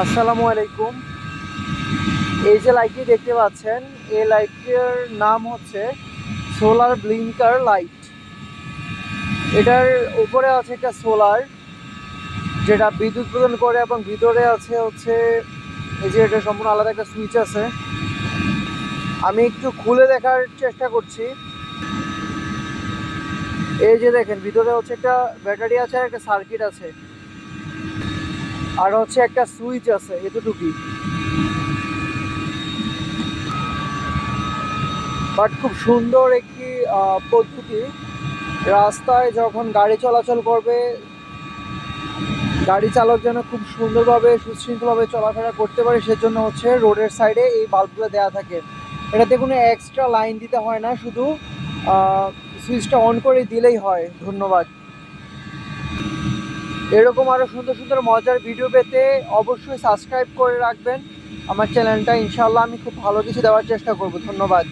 আসসালামু আলাইকুম। এই যে লাইটটি দেখতে পাচ্ছেন, এই লাইটটির নাম হচ্ছে সোলার ব্লিঙ্কার লাইট। এটার উপরে আছে একটা সোলার, যেটা বিদ্যুৎ প্রদান করে, এবং ভিতরে আছে হচ্ছে এই যে এটা সম্পূর্ণ আলাদা একটা সুইচ আছে। আমি একটু খুলে দেখার চেষ্টা করছি। এই যে দেখেন, ভিতরে হচ্ছে একটা ব্যাটারি আছে আর একটা সার্কিট আছে, আর হচ্ছে একটা সুইচ আছে, এতটুকুই। বাট খুব সুন্দর একটি পদ্ধতি। রাস্তায় যখন গাড়ি চলাচল করবে, গাড়ি চালক যেন খুব সুন্দরভাবে সুশৃঙ্খলভাবে চলাফেরা করতে পারে, সেজন্য হচ্ছে রোডের সাইডে এই বাল্বগুলো দেওয়া থাকে। এটাতে কোনো এক্সট্রা লাইন দিতে হয় না, শুধু সুইচটা অন করে দিলেই হয়। ধন্যবাদ। এরকম আরও সুন্দর সুন্দর মজার ভিডিও পেতে অবশ্যই সাবস্ক্রাইব করে রাখবেন আমার চ্যানেলটা। ইনশাল্লাহ আমি খুব ভালো কিছু দেওয়ার চেষ্টা করব। ধন্যবাদ।